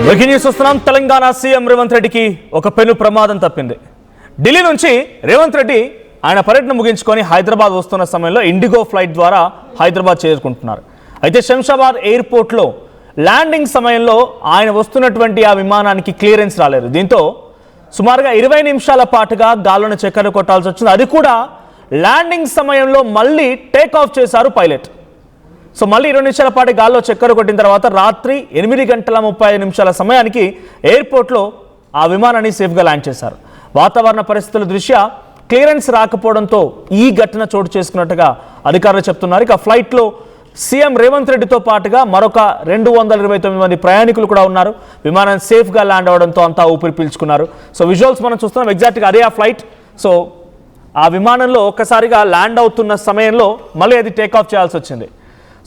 Breaking news వస్తున్నాం. Telangana CM Revanth రెడ్డికి ఒక పెను ప్రమాదం తప్పింది. ఢిల్లీ నుంచి రేవంత్ రెడ్డి ఆయన పర్యటన ముగించుకొని హైదరాబాద్ వస్తున్న సమయంలో ఇండిగో ఫ్లైట్ ద్వారా హైదరాబాద్ చేరుకుంటున్నారు. అయితే శంషాబాద్ ఎయిర్పోర్ట్లో ల్యాండింగ్ సమయంలో ఆయన వస్తున్నటువంటి ఆ విమానానికి క్లియరెన్స్ రాలేదు. దీంతో సుమారుగా 20 నిమిషాల పాటుగా గాల్లోనే చక్కర్లు కొట్టాల్సి వచ్చింది. అది కూడా ల్యాండింగ్ సమయంలో మళ్ళీ టేక్ ఆఫ్ చేశారు పైలట్. సో మళ్ళీ 20 నిమిషాల పాటు గాల్లో చక్కరు కొట్టిన తర్వాత రాత్రి 8:35 సమయానికి ఎయిర్పోర్ట్లో ఆ విమానాన్ని సేఫ్గా ల్యాండ్ చేశారు. వాతావరణ పరిస్థితుల దృష్ట్యా క్లియరెన్స్ రాకపోవడంతో ఈ ఘటన చోటు చేసుకున్నట్టుగా అధికారులు చెప్తున్నారు. ఇక ఫ్లైట్లో సీఎం రేవంత్ రెడ్డితో పాటుగా మరొక 229 మంది ప్రయాణికులు కూడా ఉన్నారు. విమానం సేఫ్గా ల్యాండ్ అవడంతో అంతా ఊపిరి పీల్చుకున్నారు. సో విజువల్స్ మనం చూస్తున్నాం. ఎగ్జాక్ట్గా అదే ఆ ఫ్లైట్. సో ఆ విమానంలో ఒక్కసారిగా ల్యాండ్ అవుతున్న సమయంలో మళ్ళీ అది టేక్ ఆఫ్ చేయాల్సి వచ్చింది.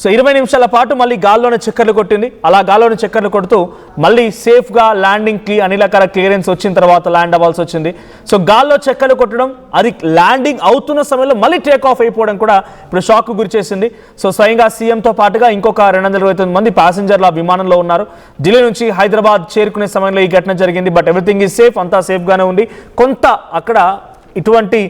సో 20 నిమిషాల పాటు మళ్ళీ గాల్లోనే చక్కర్లు కొట్టింది. అలా గాల్లోనే చక్కర్లు కొడుతూ మళ్ళీ సేఫ్గా ల్యాండింగ్కి అనిలకర క్లియరెన్స్ వచ్చిన తర్వాత ల్యాండ్ అవ్వాల్సి వచ్చింది. సో గాల్లో చక్కర్లు కొట్టడం, అది ల్యాండింగ్ అవుతున్న సమయంలో మళ్ళీ టేక్ ఆఫ్ అయిపోవడం కూడా ఇప్పుడు షాక్ గురి చేసింది. సో స్వయంగా సీఎంతో పాటుగా ఇంకొక 229 మంది ప్యాసింజర్లు ఆ విమానంలో ఉన్నారు. ఢిల్లీ నుంచి హైదరాబాద్ చేరుకునే సమయంలో ఈ ఘటన జరిగింది. బట్ ఎవ్రీథింగ్ ఈజ్ సేఫ్, అంతా సేఫ్గానే ఉంది. కొంత అక్కడ ఇటువంటి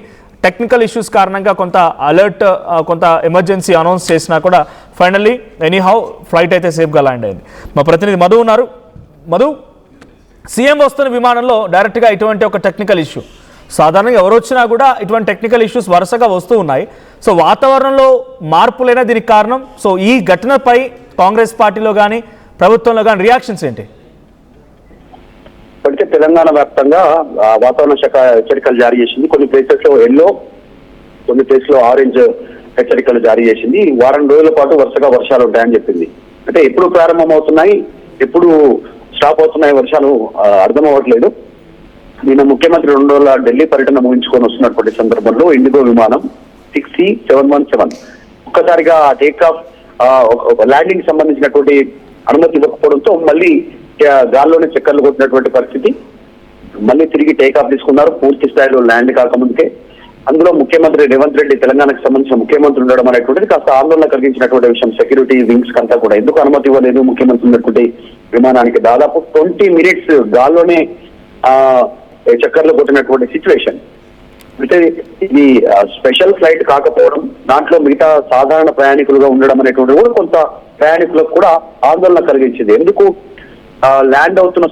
టెక్నికల్ ఇష్యూస్ కారణంగా కొంత అలర్ట్, కొంత ఎమర్జెన్సీ అనౌన్స్ చేసినా కూడా ఫైనల్లీ ఎనీహౌ ఫ్లైట్ అయితే సేఫ్గా ల్యాండ్ అయింది. మా ప్రతినిధి మధు ఉన్నారు. మధు, సీఎం వస్తున్న విమానంలో డైరెక్ట్గా ఇటువంటి ఒక టెక్నికల్ ఇష్యూ, సాధారణంగా ఎవరు వచ్చినా కూడా ఇటువంటి టెక్నికల్ ఇష్యూస్ వరుసగా వస్తూ ఉన్నాయి. సో వాతావరణంలో మార్పులైనా దీనికి కారణం. సో ఈ ఘటనపై కాంగ్రెస్ పార్టీలో కానీ ప్రభుత్వంలో కానీ రియాక్షన్స్ ఏంటి? ఇప్పటికే తెలంగాణ వ్యాప్తంగా వాతావరణ శాఖ హెచ్చరికలు జారీ చేసింది. కొన్ని ప్లేసెస్ లో ఎల్లో, కొన్ని ప్లేస్ లో ఆరెంజ్ హెచ్చరికలు జారీ చేసింది. వారం రోజుల పాటు వరుసగా వర్షాలు ఉంటాయని చెప్పింది. అంటే ఎప్పుడు ప్రారంభమవుతున్నాయి, ఎప్పుడు స్టాప్ అవుతున్నాయి వర్షాలు అర్థం అవ్వట్లేదు. నిన్న ముఖ్యమంత్రి 2 రోజుల ఢిల్లీ పర్యటన ముగించుకొని వస్తున్నటువంటి సందర్భంలో ఇండిగో విమానం 6C717 ఒక్కసారిగా టేక్ ఆఫ్ ల్యాండింగ్ సంబంధించినటువంటి అనుమతి ఇవ్వకపోవడంతో మళ్ళీ గాల్లోనే చక్కర్లు కొట్టినటువంటి పరిస్థితి. మళ్ళీ తిరిగి టేక్ ఆఫ్ తీసుకున్నారు పూర్తి స్థాయిలో ల్యాండ్ కాకముందుకే. అందులో ముఖ్యమంత్రి రేవంత్ రెడ్డి, తెలంగాణకు సంబంధించిన ముఖ్యమంత్రి ఉండడం అనేటువంటిది కాస్త ఆందోళన కలిగించినటువంటి విషయం. సెక్యూరిటీ వింగ్స్ కంతా కూడా ఎందుకు అనుమతి ఇవ్వలేదు ముఖ్యమంత్రి ఉన్నటువంటి విమానానికి? దాదాపు 20 మినిట్స్ గాల్లోనే చక్కర్లు కొట్టినటువంటి సిచ్యువేషన్. అంటే ఇది స్పెషల్ ఫ్లైట్ కాకపోవడం, దాంట్లో మిగతా సాధారణ ప్రయాణికులుగా ఉండడం అనేటువంటి కూడా కొంత ప్రయాణికులకు కూడా ఆందోళన కలిగించింది. ఎందుకు ల్యాండ్ అవుతున్న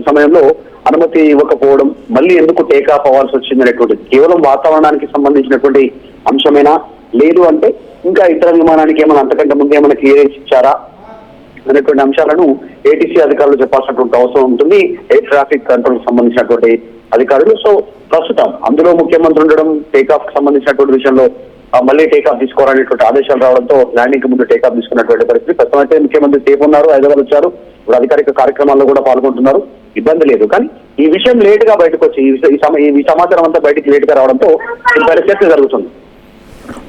సమయంలో అనుమతి ఇవ్వకపోవడం, మళ్ళీ ఎందుకు టేక్ ఆఫ్ అవ్వాల్సి వచ్చింది అనేటువంటిది కేవలం వాతావరణానికి సంబంధించినటువంటి అంశమేనా, లేదు అంటే ఇంకా ఇతర విమానానికి ఏమైనా అంతకంటే ముందు ఏమైనా క్లియరెన్స్ ఇచ్చారా అనేటువంటి అంశాలను ఏటీసీ అధికారులు చెప్పాల్సినటువంటి అవసరం ఉంటుంది. ఎయిర్ ట్రాఫిక్ కంట్రోల్ సంబంధించినటువంటి అధికారులు. సో ప్రస్తుతం అందులో ముఖ్యమంత్రి ఉండడం, టేక్ ఆఫ్ కి సంబంధించినటువంటి విషయంలో మళ్ళీ టేక్ ఆఫ్ తీసుకోవాలనేటువంటి ఆదేశాలు రావడంతో ల్యాండింగ్ కి ముందు టేక్ ఆఫ్ తీసుకున్నటువంటి పరిస్థితి. ప్రస్తుతం అయితే ముఖ్యమంత్రి సేఫ్ ఉన్నారు, హైదరాబాద్ వచ్చారు, ఇప్పుడు అధికారిక కార్యక్రమాల్లో కూడా పాల్గొంటున్నారు, ఇబ్బంది లేదు. కానీ ఈ విషయం లేట్ గా బయటకు వచ్చి ఈ సమాచారం అంతా బయటకు లేట్ గా రావడంతో చర్చ జరుగుతుంది.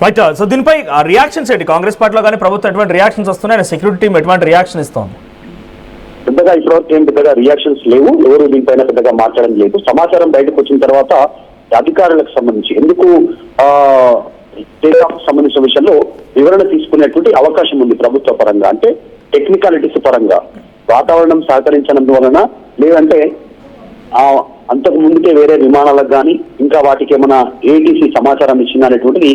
రైట్. సో దీనిపై రియాక్షన్స్ ఏంటి? కాంగ్రెస్ పార్టీలో కానీ ప్రభుత్వం ఎటువంటి రియాక్షన్స్ వస్తున్నాయి? సెక్యూరిటీ టీం ఎటువంటి రియాక్షన్ ఇస్తోంది? పెద్దగా ఇప్పటివరకు ఏం పెద్దగా రియాక్షన్స్ లేవు. ఎవరు దీనిపైన పెద్దగా మాట్లాడడం లేదు. సమాచారం బయటకు వచ్చిన తర్వాత అధికారులకు సంబంధించి ఎందుకు టేక్ ఆఫ్ సంబంధించిన విషయంలో వివరణ తీసుకునేటువంటి అవకాశం ఉంది ప్రభుత్వ పరంగా. అంటే టెక్నికాలిటీస్ పరంగా వాతావరణం సహకరించనందువలన, లేదంటే అంతకు ముందుకే వేరే విమానాలకు కానీ ఇంకా వాటికి ఏమైనా ఏటీసీ సమాచారం ఇచ్చింది అనేటువంటిది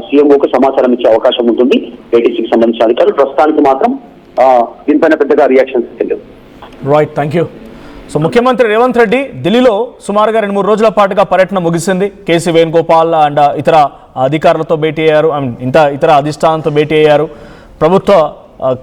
సీఎంఓకు సమాచారం ఇచ్చే అవకాశం ఉంటుంది ఏటీసీకి సంబంధించిన అధికారులు. ప్రస్తుతానికి మాత్రం దీనిపైన పెద్దగా రియాక్షన్స్ తెలియదు. Right, thank you. సో ముఖ్యమంత్రి రేవంత్ రెడ్డి ఢిల్లీలో సుమారుగా 2-3 రోజుల పాటుగా పర్యటన ముగిసింది. కేసీ వేణుగోపాల్ అండ్ ఇతర అధికారులతో భేటీ అయ్యారు, ఇతర అధిష్టానంతో భేటీ అయ్యారు, ప్రభుత్వ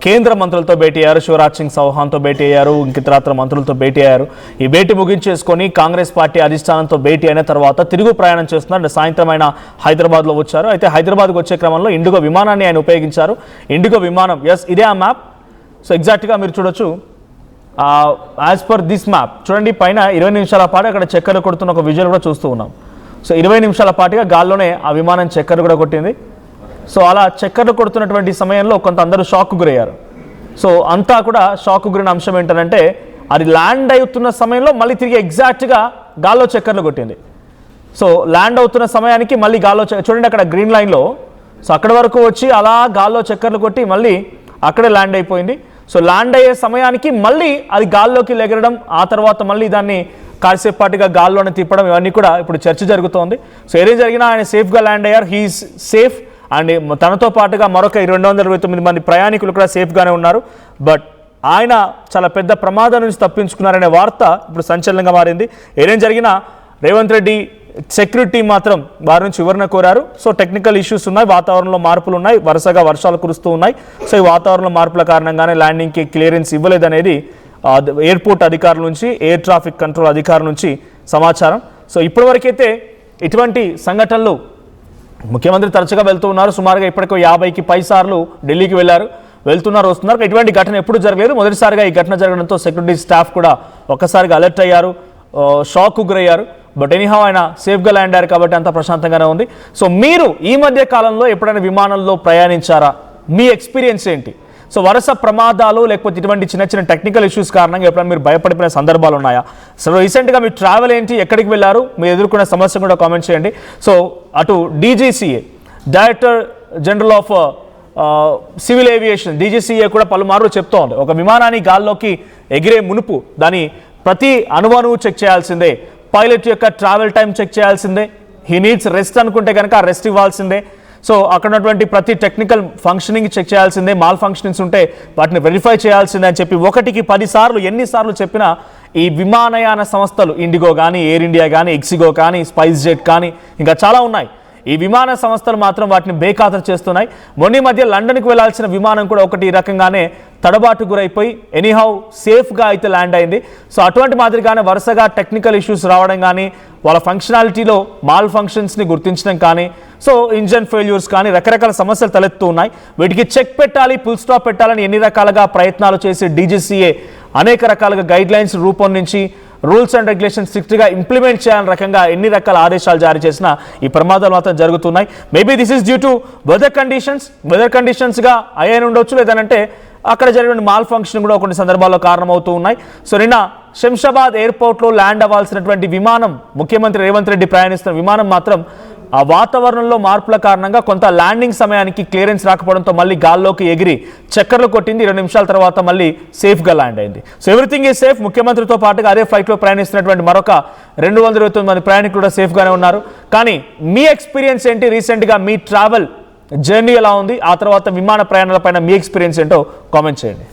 కేంద్ర మంత్రులతో భేటీ అయ్యారు, శివరాజ్ సింగ్ చౌహాన్తో భేటీ అయ్యారు, ఇతరత్ర మంత్రులతో భేటీ అయ్యారు. ఈ భేటీ ముగించేసుకొని కాంగ్రెస్ పార్టీ అధిష్టానంతో భేటీ అయిన తర్వాత తిరుగు ప్రయాణం చేస్తున్నారు. సాయంత్రం ఆయన హైదరాబాద్లో వచ్చారు. అయితే హైదరాబాద్కు వచ్చే క్రమంలో ఇండిగో విమానాన్ని ఆయన ఉపయోగించారు. ఇండిగో విమానం, ఎస్ ఇదే ఆ మ్యాప్. సో ఎగ్జాక్ట్గా మీరు చూడొచ్చు, యాజ్ పర్ దిస్ మ్యాప్ చూడండి, పైన 20 నిమిషాల పాటు అక్కడ చక్కర్లు కొడుతున్న ఒక విజువల్ కూడా చూస్తూ ఉన్నాం. సో 20 నిమిషాల పాటుగా గాల్లోనే ఆ విమానం చక్కర్లు కూడా కొట్టింది. సో అలా చక్కర్లు కొడుతున్నటువంటి సమయంలో కొంత అందరూ షాక్ గురయ్యారు. సో అంతా కూడా షాక్ గురైన అంశం ఏంటంటే అది ల్యాండ్ అవుతున్న సమయంలో మళ్ళీ తిరిగి ఎగ్జాక్ట్గా గాల్లో చక్కర్లు కొట్టింది. సో ల్యాండ్ అవుతున్న సమయానికి మళ్ళీ గాల్లో చూడండి అక్కడ గ్రీన్ లైన్లో. సో అక్కడ వరకు వచ్చి అలా గాల్లో చక్కర్లు కొట్టి మళ్ళీ అక్కడే ల్యాండ్ అయిపోయింది. సో ల్యాండ్ అయ్యే సమయానికి మళ్ళీ అది గాల్లోకి ఎగరడం, ఆ తర్వాత మళ్ళీ దాన్ని కాసేపు పాటుగా గాల్లోనే తిప్పడం, ఇవన్నీ కూడా ఇప్పుడు చర్చ జరుగుతోంది. సో ఏదేం జరిగినా ఆయన సేఫ్గా ల్యాండ్ అయ్యారు, హీఈస్ సేఫ్. అండ్ తనతో పాటుగా మరొక 229 మంది ప్రయాణికులు కూడా సేఫ్గానే ఉన్నారు. బట్ ఆయన చాలా పెద్ద ప్రమాదం నుంచి తప్పించుకున్నారనే వార్త ఇప్పుడు సంచలనంగా మారింది. ఏదేం జరిగినా రేవంత్ రెడ్డి సెక్యూరిటీ మాత్రం వారి నుంచి వివరణ కోరారు. సో టెక్నికల్ ఇష్యూస్ ఉన్నాయి, వాతావరణంలో మార్పులు ఉన్నాయి, వరుసగా వర్షాలు కురుస్తూ ఉన్నాయి. సో ఈ వాతావరణంలో మార్పుల కారణంగానే ల్యాండింగ్కి క్లియరెన్స్ ఇవ్వలేదనేది ఎయిర్పోర్ట్ అధికారుల నుంచి, ఎయిర్ ట్రాఫిక్ కంట్రోల్ అధికారుల నుంచి సమాచారం. సో ఇప్పటివరకైతే ఇటువంటి సంఘటనలు ముఖ్యమంత్రి తరచుగా వెళ్తూ ఉన్నారు. సుమారుగా ఇప్పటికో 50కి పైసార్లు ఢిల్లీకి వెళ్తున్నారు, వస్తున్నారు. ఇటువంటి ఘటన ఎప్పుడు జరగలేదు, మొదటిసారిగా ఈ ఘటన జరగడంతో సెక్యూరిటీ స్టాఫ్ కూడా ఒక్కసారిగా అలర్ట్ అయ్యారు, షాక్ గురయ్యారు. బట్ ఎనీహౌ ఆయన సేఫ్గా ల్యాండ్ అయ్యారు కాబట్టి అంతా ప్రశాంతంగానే ఉంది. సో మీరు ఈ మధ్య కాలంలో ఎప్పుడైనా విమానంలో ప్రయాణించారా? మీ ఎక్స్పీరియన్స్ ఏంటి? సో వరుస ప్రమాదాలు లేకపోతే ఇటువంటి చిన్న చిన్న టెక్నికల్ ఇష్యూస్ కారణంగా ఎప్పుడైనా మీరు భయపడిపోయిన సందర్భాలు ఉన్నాయా? సో రీసెంట్గా మీ ట్రావెల్ ఏంటి, ఎక్కడికి వెళ్ళారు, మీరు ఎదుర్కొన్న సమస్య కూడా కామెంట్ చేయండి. సో అటు DGCA director general of civil aviation DGCA కూడా పలుమార్లు చెప్తూ ఉంది, ఒక విమానాన్ని గాల్లోకి ఎగిరే మునుపు దాని ప్రతి అణువణువు చెక్ చేయాల్సిందే, పైలట్ యొక్క ట్రావెల్ టైం చెక్ చేయాల్సిందే, హీ నీడ్స్ రెస్ట్ అనుకుంటే కనుక ఆ రెస్ట్ ఇవ్వాల్సిందే. సో అక్కడ ఉన్నటువంటి ప్రతి టెక్నికల్ ఫంక్షనింగ్ చెక్ చేయాల్సిందే, మాల్ ఫంక్షనింగ్స్ ఉంటే వాటిని వెరిఫై చేయాల్సిందే అని చెప్పి 1కి 10 సార్లు ఎన్నిసార్లు చెప్పినా ఈ విమానయాన సంస్థలు ఇండిగో కానీ, ఎయిర్ ఇండియా కానీ, ఎక్సిగో కానీ, స్పైస్ జెట్ కానీ ఇంకా చాలా ఉన్నాయి, ఈ విమాన సంస్థలు మాత్రం వాటిని బేఖాతరు చేస్తున్నాయి. మొన్న మధ్య లండన్కి వెళ్లాల్సిన విమానం కూడా ఒకటి ఈ రకంగానే తడబాటు గురైపోయి ఎనీహౌ సేఫ్గా అయితే ల్యాండ్ అయింది. సో అటువంటి మాదిరిగానే వరుసగా టెక్నికల్ ఇష్యూస్ రావడం కానీ, వాళ్ళ ఫంక్షనాలిటీలో మాల్ ఫంక్షన్స్ని గుర్తించడం కానీ, సో ఇంజన్ ఫెయిల్యూర్స్ కానీ రకరకాల సమస్యలు తలెత్తూ ఉన్నాయి. వీటికి చెక్ పెట్టాలి, ఫుల్ స్టాప్ పెట్టాలని ఎన్ని రకాలుగా ప్రయత్నాలు చేసి DGCA అనేక రకాలుగా గైడ్ లైన్స్ రూపొందించి రూల్స్ అండ్ రెగ్యులేషన్స్ స్ట్రిక్ట్గా ఇంప్లిమెంట్ చేయాలని రకంగా ఎన్ని రకాల ఆదేశాలు జారీ చేసినా ఈ ప్రమాదాలు మాత్రం జరుగుతున్నాయి. Maybe this is due to weather కండిషన్స్గా అయ్యే ఉండొచ్చు, లేదంటే అక్కడ జరిగిన మాల్ ఫంక్షన్ కూడా కొన్ని సందర్భాల్లో కారణమవుతూ ఉన్నాయి. సో నిన్న శంషాబాద్ ఎయిర్పోర్ట్లో ల్యాండ్ అవ్వాల్సినటువంటి విమానం, ముఖ్యమంత్రి రేవంత్ రెడ్డి ప్రయాణిస్తున్న విమానం మాత్రం ఆ వాతావరణంలో మార్పుల కారణంగా కొంత ల్యాండింగ్ సమయానికి క్లియరెన్స్ రాకపోవడంతో మళ్ళీ గాల్లోకి ఎగిరి చక్కర్లు కొట్టింది. 2 నిమిషాల తర్వాత మళ్ళీ సేఫ్గా ల్యాండ్ అయింది. So everything is safe. ముఖ్యమంత్రితో పాటుగా అదే ఫ్లైట్లో ప్రయాణిస్తున్నటువంటి మరొక 229 మంది ప్రయాణికులు కూడా సేఫ్గానే ఉన్నారు. కానీ మీ ఎక్స్పీరియన్స్ ఏంటి? రీసెంట్గా మీ ట్రావెల్ జర్నీ ఎలా ఉంది? ఆ తర్వాత విమాన ప్రయాణాలపైన మీ ఎక్స్పీరియన్స్ ఏంటో కామెంట్ చేయండి.